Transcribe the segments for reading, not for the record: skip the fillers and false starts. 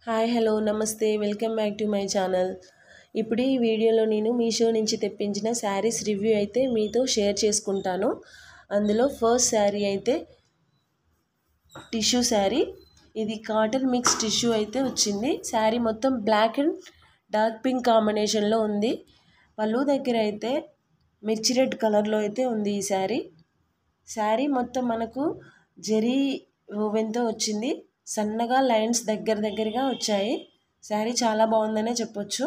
Hi hello నమస్తే welcome back to my channel. ఇప్పుడు ఈ వీడియోలో నేను మీషో నుంచి తెప్పించిన శారీస్ రివ్యూ అయితే మీతో షేర్ చేసుకుంటాను. అందులో ఫస్ట్ శారీ అయితే టిష్యూ శారీ. ఇది కాటన్ మిక్స్ టిష్యూ అయితే వచ్చింది. శారీ మొత్తం బ్లాక్ అండ్ డార్క్ పింక్ కాంబినేషన్లో ఉంది. పళ్ళు దగ్గర అయితే మిర్చి రెడ్ కలర్లో అయితే ఉంది ఈ శారీ. శారీ మొత్తం మనకు జరీ ఓవెన్తో వచ్చింది. సన్నగా లైన్స్ దగ్గరగా వచ్చాయి. శారీ చాలా బాగుందనే చెప్పొచ్చు.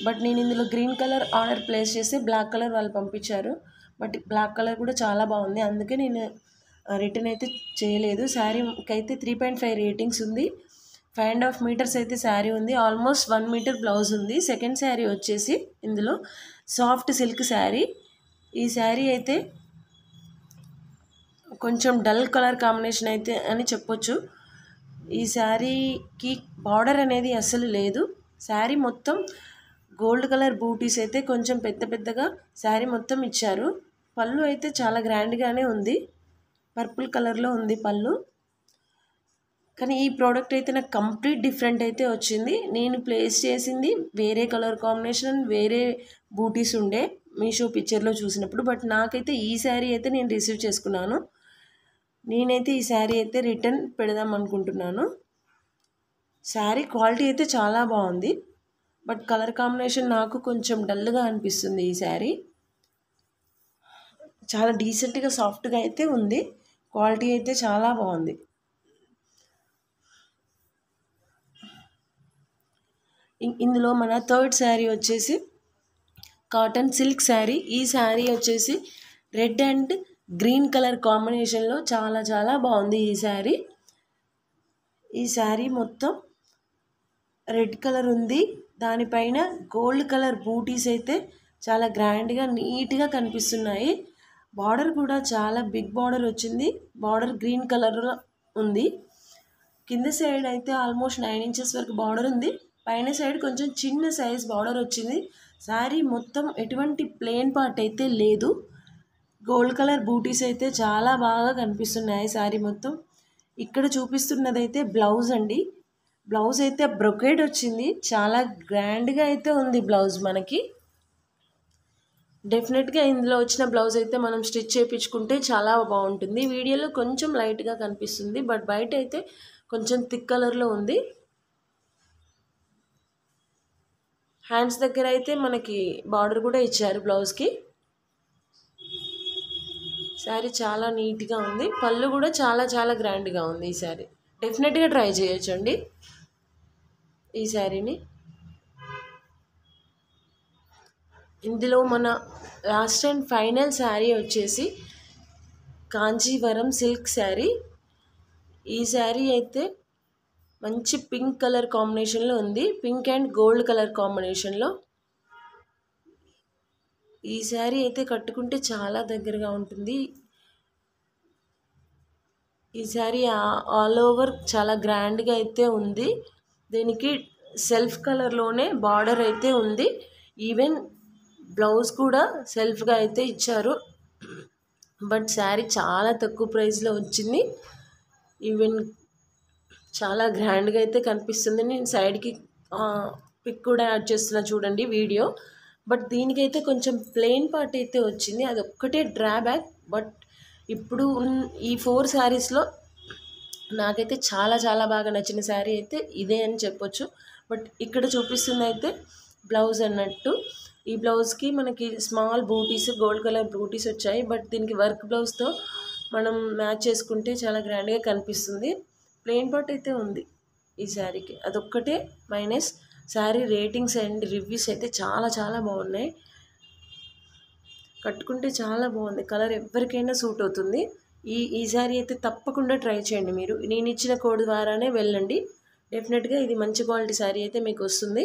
బట్ నేను ఇందులో గ్రీన్ కలర్ ఆర్డర్ ప్లేస్ చేసి బ్లాక్ కలర్ వాళ్ళు పంపించారు. బట్ బ్లాక్ కలర్ కూడా చాలా బాగుంది, అందుకే నేను రిటర్న్ అయితే చేయలేదు. శారీకి అయితే 3.5 రేటింగ్స్ ఉంది. 5.5 మీటర్స్ అయితే శారీ ఉంది. ఆల్మోస్ట్ 1 మీటర్ బ్లౌజ్ ఉంది. సెకండ్ శారీ వచ్చేసి ఇందులో సాఫ్ట్ సిల్క్ శారీ. ఈ శారీ అయితే కొంచెం డల్ కలర్ కాంబినేషన్ అయితే అని చెప్పొచ్చు. ఈ శారీకి బార్డర్ అనేది అస్సలు లేదు. శారీ మొత్తం గోల్డ్ కలర్ బూటీస్ అయితే కొంచెం పెద్దగా శారీ మొత్తం ఇచ్చారు. పళ్ళు అయితే చాలా గ్రాండ్గానే ఉంది. పర్పుల్ కలర్లో ఉంది పళ్ళు. కానీ ఈ ప్రోడక్ట్ అయితే నాకు కంప్లీట్ డిఫరెంట్ అయితే వచ్చింది. నేను ప్లేస్ చేసింది వేరే కలర్ కాంబినేషన్, వేరే బూటీస్ ఉండే మీషో పిక్చర్లో చూసినప్పుడు. బట్ నాకైతే ఈ శారీ అయితే నేను రిసీవ్ చేసుకున్నాను. నేనైతే ఈ శారీ అయితే రిటర్న్ పెడదాం అనుకుంటున్నాను. శారీ క్వాలిటీ అయితే చాలా బాగుంది. బట్ కలర్ కాంబినేషన్ నాకు కొంచెం డల్గా అనిపిస్తుంది. ఈ శారీ చాలా డీసెంట్గా సాఫ్ట్గా అయితే ఉంది. క్వాలిటీ అయితే చాలా బాగుంది. ఇందులో మన థర్డ్ శారీ వచ్చేసి కాటన్ సిల్క్ శారీ. ఈ శారీ వచ్చేసి రెడ్ అండ్ గ్రీన్ కలర్ కాంబినేషన్లో చాలా బాగుంది. ఈ శారీ మొత్తం రెడ్ కలర్ ఉంది. దానిపైన గోల్డ్ కలర్ బూటీస్ అయితే చాలా గ్రాండ్గా నీట్గా కనిపిస్తున్నాయి. బార్డర్ కూడా చాలా బిగ్ బార్డర్ వచ్చింది. బార్డర్ గ్రీన్ కలర్లో ఉంది. కింద సైడ్ అయితే ఆల్మోస్ట్ 9 ఇంచెస్ వరకు బార్డర్ ఉంది. పైన సైడ్ కొంచెం చిన్న సైజ్ బార్డర్ వచ్చింది. శారీ మొత్తం ఎటువంటి ప్లెయిన్ పార్ట్ అయితే లేదు. గోల్డ్ కలర్ బూటీస్ అయితే చాలా బాగా కనిపిస్తున్నాయి శారీ మొత్తం. ఇక్కడ చూపిస్తున్నదైతే బ్లౌజ్ అండి. బ్లౌజ్ అయితే బ్రొకేడ్ వచ్చింది. చాలా గ్రాండ్గా అయితే ఉంది బ్లౌజ్ మనకి. డెఫినెట్గా ఇందులో వచ్చిన బ్లౌజ్ అయితే మనం స్టిచ్ చేయించుకుంటే చాలా బాగుంటుంది. వీడియోలో కొంచెం లైట్గా కనిపిస్తుంది, బట్ బయట అయితే కొంచెం థిక్ కలర్లో ఉంది. హ్యాండ్స్ దగ్గర అయితే మనకి బార్డర్ కూడా ఇచ్చారు బ్లౌజ్కి. శారీ చాలా నీట్గా ఉంది. పళ్ళు కూడా చాలా గ్రాండ్గా ఉంది. ఈ శారీ డెఫినెట్గా ట్రై చేయొచ్చండి ఈ శారీని. ఇందులో మన లాస్ట్ అండ్ ఫైనల్ శారీ వచ్చేసి కాంచీవరం సిల్క్ శారీ. ఈ శారీ అయితే మంచి పింక్ కలర్ కాంబినేషన్లో ఉంది. పింక్ అండ్ గోల్డ్ కలర్ కాంబినేషన్లో. ఈ శారీ అయితే కట్టుకుంటే చాలా దగ్గరగా ఉంటుంది. ఈ శారీ ఆల్ ఓవర్ చాలా గ్రాండ్గా అయితే ఉంది. దీనికి సెల్ఫ్ కలర్లోనే బార్డర్ అయితే ఉంది. ఈవెన్ బ్లౌజ్ కూడా సెల్ఫ్గా అయితే ఇచ్చారు. బట్ శారీ చాలా తక్కువ ప్రైస్లో వచ్చింది. ఈవెన్ చాలా గ్రాండ్గా అయితే కనిపిస్తుంది. నేను సైడ్కి పిక్ కూడా యాడ్ చేస్తున్నా చూడండి వీడియో. బట్ దీనికైతే కొంచెం ప్లెయిన్ పార్ట్ అయితే వచ్చింది. అది ఒక్కటే డ్రాబ్యాక్. బట్ ఇప్పుడు ఈ 4 శారీస్లో నాకైతే చాలా బాగా నచ్చిన శారీ అయితే ఇదే అని చెప్పొచ్చు. బట్ ఇక్కడ చూపిస్తుంది అయితే బ్లౌజ్ అన్నట్టు. ఈ బ్లౌజ్కి మనకి స్మాల్ బూటీస్, గోల్డ్ కలర్ బూటీస్ వచ్చాయి. బట్ దీనికి వర్క్ బ్లౌజ్తో మనం మ్యాచ్ చేసుకుంటే చాలా గ్రాండ్గా కనిపిస్తుంది. ప్లెయిన్ పార్ట్ అయితే ఉంది ఈ శారీకి, అదొక్కటే minus. Sari ratings and reviews అయితే చాలా బాగున్నాయి. కట్టుకుంటే చాలా బాగుంది. కలర్ ఎవరికైనా సూట్ అవుతుంది. ఈ శారీ అయితే తప్పకుండా ట్రై చేయండి మీరు. నేను ఇచ్చిన కోడ్ ద్వారానే వెళ్ళండి. డెఫినెట్గా ఇది మంచి క్వాలిటీ శారీ అయితే మీకు వస్తుంది.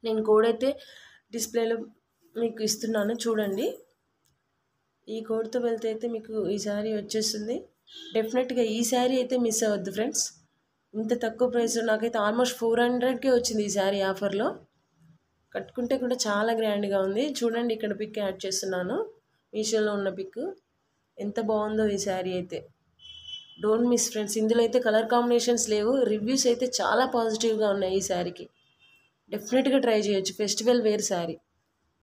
నేను కోడ్ అయితే డిస్ప్లేలో మీకు ఇస్తున్నాను చూడండి. ఈ కోడ్తో వెళ్తే అయితే మీకు ఈ శారీ వచ్చేస్తుంది. డెఫినెట్గా ఈ శారీ అయితే మిస్ అవ్వద్దు ఫ్రెండ్స్. ఇంత తక్కువ ప్రైస్లో నాకైతే ఆల్మోస్ట్ 400కే వచ్చింది ఈ శారీ ఆఫర్లో. కట్టుకుంటే కూడా చాలా గ్రాండ్గా ఉంది. చూడండి ఇక్కడ పిక్ యాడ్ చేస్తున్నాను. మీషోలో ఉన్న పిక్. ఎంత బాగుందో ఈ శారీ అయితే. Don't miss friends. ఇందులో అయితే కలర్ కాంబినేషన్స్ లేవు, రివ్యూస్ అయితే చాలా పాజిటివ్గా ఉన్నాయి ఈ శారీకి. డెఫినెట్గా ట్రై చేయొచ్చు, ఫెస్టివల్ వేర్ శారీ.